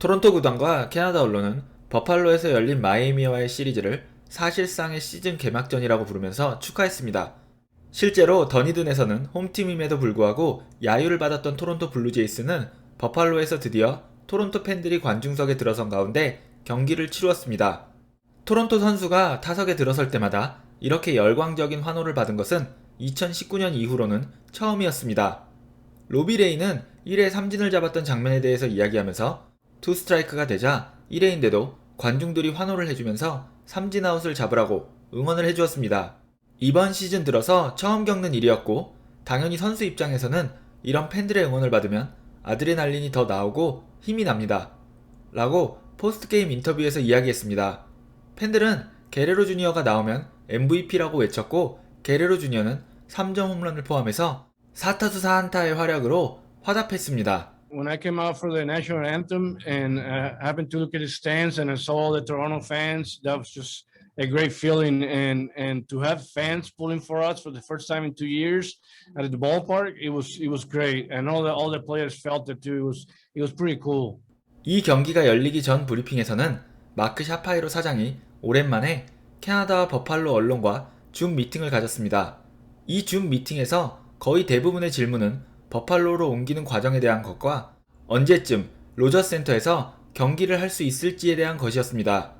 토론토 구단과 캐나다 언론은 버팔로에서 열린 마이애미와의 시리즈를 사실상의 시즌 개막전이라고 부르면서 축하했습니다. 실제로 더니든에서는 홈팀임에도 불구하고 야유를 받았던 토론토 블루제이스는 버팔로에서 드디어 토론토 팬들이 관중석에 들어선 가운데 경기를 치루었습니다. 토론토 선수가 타석에 들어설 때마다 이렇게 열광적인 환호를 받은 것은 2019년 이후로는 처음이었습니다. 로비 레이는 1회 삼진을 잡았던 장면에 대해서 이야기하면서 투 스트라이크가 되자 1회인데도 관중들이 환호를 해주면서 삼진 아웃을 잡으라고 응원을 해주었습니다. 이번 시즌 들어서 처음 겪는 일이었고 당연히 선수 입장에서는 이런 팬들의 응원을 받으면 아드레날린이 더 나오고 힘이 납니다. 라고 포스트게임 인터뷰에서 이야기했습니다. 팬들은 게레로 주니어가 나오면 MVP라고 외쳤고 게레로 주니어는 3점 홈런을 포함해서 4타수 4안타의 활약으로 화답했습니다. When I came out for the national anthem and happened to look at the stands and I saw the Toronto fans, that was just a great feeling. And to have fans pulling for us for the first time in 2 years at the ballpark, it was great. And all the players felt it too. It was pretty cool. 이 경기가 열리기 전 브리핑에서는 마크 샤파이로 사장이 오랜만에 캐나다와 버팔로 언론과 줌 미팅을 가졌습니다. 이 줌 미팅에서 거의 대부분의 질문은 버팔로로 옮기는 과정에 대한 것과 언제쯤 로저스 센터에서 경기를 할 수 있을지에 대한 것이었습니다.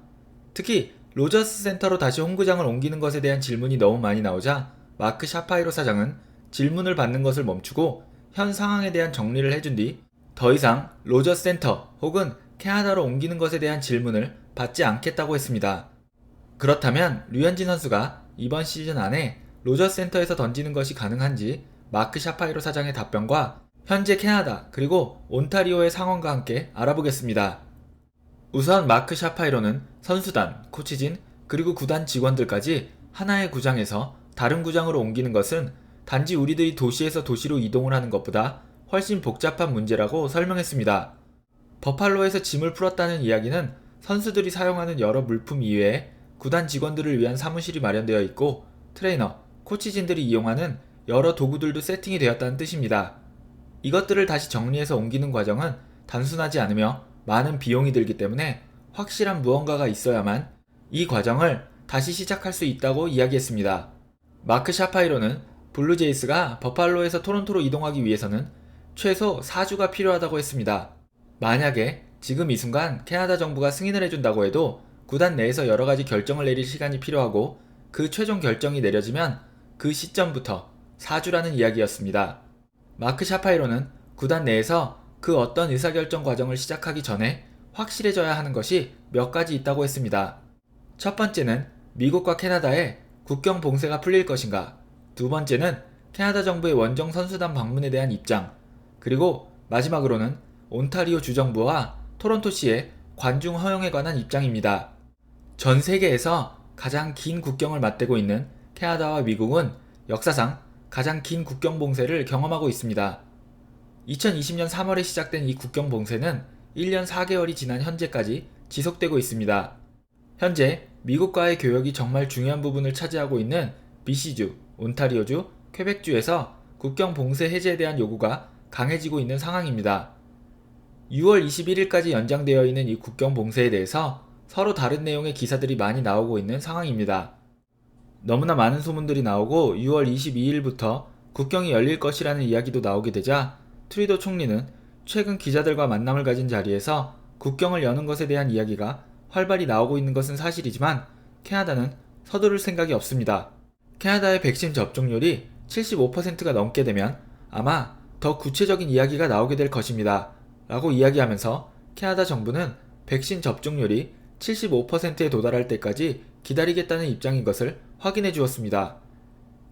특히 로저스 센터로 다시 홈구장을 옮기는 것에 대한 질문이 너무 많이 나오자 마크 샤파이로 사장은 질문을 받는 것을 멈추고 현 상황에 대한 정리를 해준 뒤 더 이상 로저스 센터 혹은 캐나다로 옮기는 것에 대한 질문을 받지 않겠다고 했습니다. 그렇다면 류현진 선수가 이번 시즌 안에 로저스 센터에서 던지는 것이 가능한지 마크 샤파이로 사장의 답변과 현재 캐나다 그리고 온타리오의 상황과 함께 알아보겠습니다. 우선 마크 샤파이로는 선수단, 코치진, 그리고 구단 직원들까지 하나의 구장에서 다른 구장으로 옮기는 것은 단지 우리들이 도시에서 도시로 이동을 하는 것보다 훨씬 복잡한 문제라고 설명했습니다. 버팔로에서 짐을 풀었다는 이야기는 선수들이 사용하는 여러 물품 이외에 구단 직원들을 위한 사무실이 마련되어 있고 트레이너, 코치진들이 이용하는 여러 도구들도 세팅이 되었다는 뜻입니다. 이것들을 다시 정리해서 옮기는 과정은 단순하지 않으며 많은 비용이 들기 때문에 확실한 무언가가 있어야만 이 과정을 다시 시작할 수 있다고 이야기했습니다. 마크 샤파이로는 블루제이스가 버팔로에서 토론토로 이동하기 위해서는 최소 4주가 필요하다고 했습니다. 만약에 지금 이 순간 캐나다 정부가 승인을 해준다고 해도 구단 내에서 여러가지 결정을 내릴 시간이 필요하고 그 최종 결정이 내려지면 그 시점부터 4주라는 이야기였습니다. 마크 샤파이로는 구단 내에서 그 어떤 의사결정 과정을 시작하기 전에 확실해져야 하는 것이 몇 가지 있다고 했습니다. 첫 번째는 미국과 캐나다의 국경 봉쇄가 풀릴 것인가, 두 번째는 캐나다 정부의 원정 선수단 방문에 대한 입장, 그리고 마지막으로는 온타리오 주정부와 토론토시의 관중 허용에 관한 입장입니다. 전 세계에서 가장 긴 국경을 맞대고 있는 캐나다와 미국은 역사상 가장 긴 국경 봉쇄를 경험하고 있습니다. 2020년 3월에 시작된 이 국경 봉쇄는 1년 4개월이 지난 현재까지 지속되고 있습니다. 현재 미국과의 교역이 정말 중요한 부분을 차지하고 있는 BC주, 온타리오주, 퀘벡주에서 국경 봉쇄 해제에 대한 요구가 강해지고 있는 상황입니다. 6월 21일까지 연장되어 있는 이 국경 봉쇄에 대해서 서로 다른 내용의 기사들이 많이 나오고 있는 상황입니다. 너무나 많은 소문들이 나오고 6월 22일부터 국경이 열릴 것이라는 이야기도 나오게 되자 트루도 총리는 최근 기자들과 만남을 가진 자리에서 국경을 여는 것에 대한 이야기가 활발히 나오고 있는 것은 사실이지만 캐나다는 서두를 생각이 없습니다. 캐나다의 백신 접종률이 75%가 넘게 되면 아마 더 구체적인 이야기가 나오게 될 것입니다. 라고 이야기하면서 캐나다 정부는 백신 접종률이 75%에 도달할 때까지 기다리겠다는 입장인 것을 확인해 주었습니다.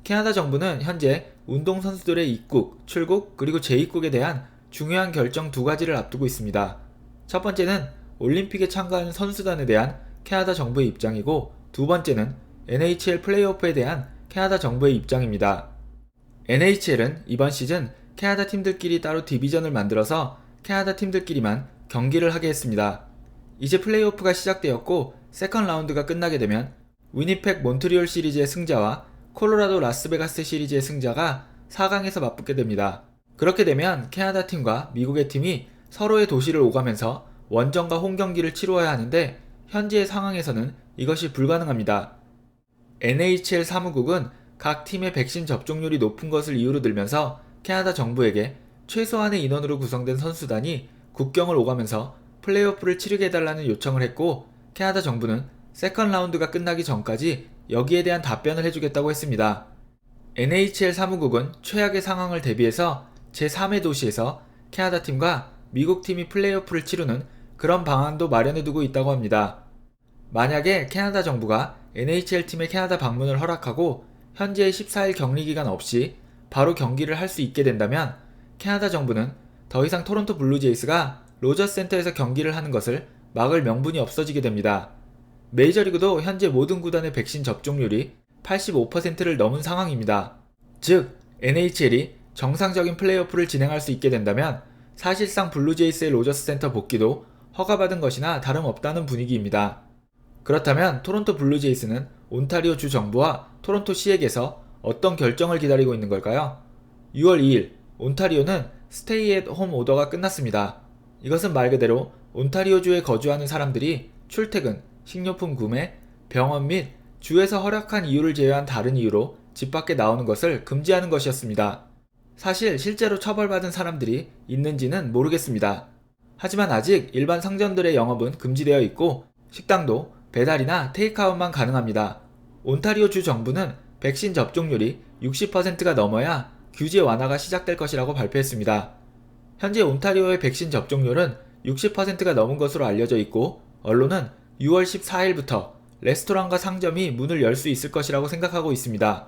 캐나다 정부는 현재 운동선수들의 입국, 출국, 그리고 재입국에 대한 중요한 결정 두 가지를 앞두고 있습니다. 첫 번째는 올림픽에 참가하는 선수단에 대한 캐나다 정부의 입장이고 두 번째는 NHL 플레이오프에 대한 캐나다 정부의 입장입니다. NHL은 이번 시즌 캐나다 팀들끼리 따로 디비전을 만들어서 캐나다 팀들끼리만 경기를 하게 했습니다. 이제 플레이오프가 시작되었고 세컨 라운드가 끝나게 되면 위니펙 몬트리올 시리즈의 승자와 콜로라도 라스베가스 시리즈의 승자가 4강에서 맞붙게 됩니다. 그렇게 되면 캐나다 팀과 미국의 팀이 서로의 도시를 오가면서 원정과 홈 경기를 치루어야 하는데 현재의 상황에서는 이것이 불가능합니다. NHL 사무국은 각 팀의 백신 접종률이 높은 것을 이유로 들면서 캐나다 정부에게 최소한의 인원으로 구성된 선수단이 국경을 오가면서 플레이오프를 치르게 해달라는 요청을 했고, 캐나다 정부는 세컨 라운드가 끝나기 전까지 여기에 대한 답변을 해주겠다고 했습니다. NHL 사무국은 최악의 상황을 대비해서 제3의 도시에서 캐나다 팀과 미국 팀이 플레이오프를 치르는 그런 방안도 마련해두고 있다고 합니다. 만약에 캐나다 정부가 NHL 팀의 캐나다 방문을 허락하고 현재의 14일 격리 기간 없이 바로 경기를 할 수 있게 된다면 캐나다 정부는 더 이상 토론토 블루제이스가 로저스 센터에서 경기를 하는 것을 막을 명분이 없어지게 됩니다. 메이저리그도 현재 모든 구단의 백신 접종률이 85%를 넘은 상황입니다. 즉, NHL이 정상적인 플레이오프를 진행할 수 있게 된다면 사실상 블루제이스의 로저스 센터 복귀도 허가받은 것이나 다름없다는 분위기입니다. 그렇다면 토론토 블루제이스는 온타리오 주 정부와 토론토 시에게서 어떤 결정을 기다리고 있는 걸까요? 6월 2일 온타리오는 스테이 앳 홈 오더가 끝났습니다. 이것은 말 그대로 온타리오주에 거주하는 사람들이 출퇴근, 식료품 구매, 병원 및 주에서 허락한 이유를 제외한 다른 이유로 집 밖에 나오는 것을 금지하는 것이었습니다. 사실 실제로 처벌받은 사람들이 있는지는 모르겠습니다. 하지만 아직 일반 상점들의 영업은 금지되어 있고 식당도 배달이나 테이크아웃만 가능합니다. 온타리오 주 정부는 백신 접종률이 60%가 넘어야 규제 완화가 시작될 것이라고 발표했습니다. 현재 온타리오의 백신 접종률은 60%가 넘은 것으로 알려져 있고, 언론은 6월 14일부터 레스토랑과 상점이 문을 열 수 있을 것이라고 생각하고 있습니다.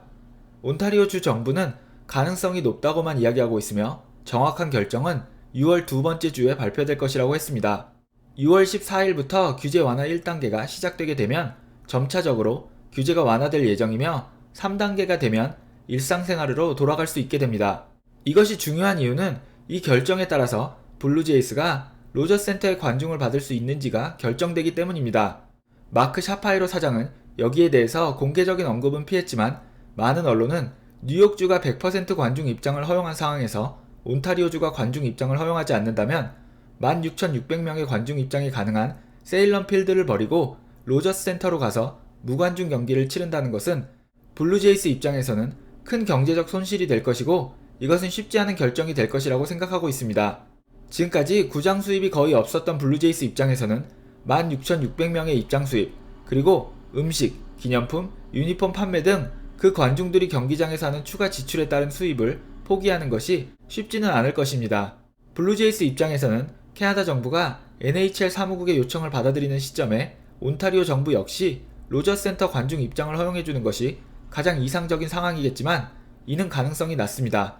온타리오 주 정부는 가능성이 높다고만 이야기하고 있으며 정확한 결정은 6월 두 번째 주에 발표될 것이라고 했습니다. 6월 14일부터 규제 완화 1단계가 시작되게 되면 점차적으로 규제가 완화될 예정이며 3단계가 되면 일상생활으로 돌아갈 수 있게 됩니다. 이것이 중요한 이유는 이 결정에 따라서 블루제이스가 로저스 센터의 관중을 받을 수 있는지가 결정되기 때문입니다. 마크 샤파이로 사장은 여기에 대해서 공개적인 언급은 피했지만 많은 언론은 뉴욕주가 100% 관중 입장을 허용한 상황에서 온타리오주가 관중 입장을 허용하지 않는다면 16,600명의 관중 입장이 가능한 세일런 필드를 버리고 로저스 센터로 가서 무관중 경기를 치른다는 것은 블루제이스 입장에서는 큰 경제적 손실이 될 것이고 이것은 쉽지 않은 결정이 될 것이라고 생각하고 있습니다. 지금까지 구장 수입이 거의 없었던 블루제이스 입장에서는 16,600명의 입장 수입, 그리고 음식, 기념품, 유니폼 판매 등 그 관중들이 경기장에서 하는 추가 지출에 따른 수입을 포기하는 것이 쉽지는 않을 것입니다. 블루제이스 입장에서는 캐나다 정부가 NHL 사무국의 요청을 받아들이는 시점에 온타리오 정부 역시 로저스 센터 관중 입장을 허용해주는 것이 가장 이상적인 상황이겠지만 이는 가능성이 낮습니다.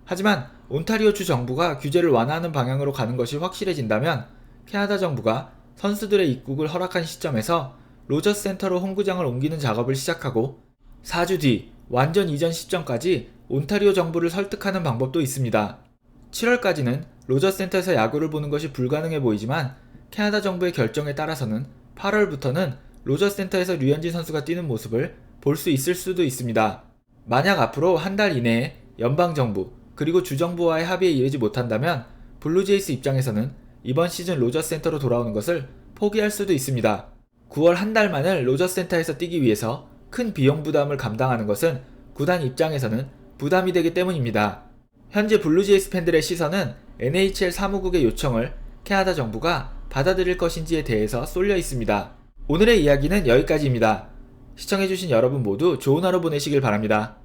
하지만 온타리오 주 정부가 규제를 완화하는 방향으로 가는 것이 확실해진다면 캐나다 정부가 선수들의 입국을 허락한 시점에서 로저스 센터로 홈구장을 옮기는 작업을 시작하고 4주 뒤 완전 이전 시점까지 온타리오 정부를 설득하는 방법도 있습니다. 7월까지는 로저스 센터에서 야구를 보는 것이 불가능해 보이지만 캐나다 정부의 결정에 따라서는 8월부터는 로저스 센터에서 류현진 선수가 뛰는 모습을 볼 수 있을 수도 있습니다. 만약 앞으로 한 달 이내에 연방정부 그리고 주정부와의 합의에 이르지 못한다면 블루제이스 입장에서는 이번 시즌 로저스 센터로 돌아오는 것을 포기할 수도 있습니다. 9월 한 달만을 로저스 센터에서 뛰기 위해서 큰 비용 부담을 감당하는 것은 구단 입장에서는 부담이 되기 때문입니다. 현재 블루제이스 팬들의 시선은 NHL 사무국의 요청을 캐나다 정부가 받아들일 것인지에 대해서 쏠려 있습니다. 오늘의 이야기는 여기까지입니다. 시청해주신 여러분 모두 좋은 하루 보내시길 바랍니다.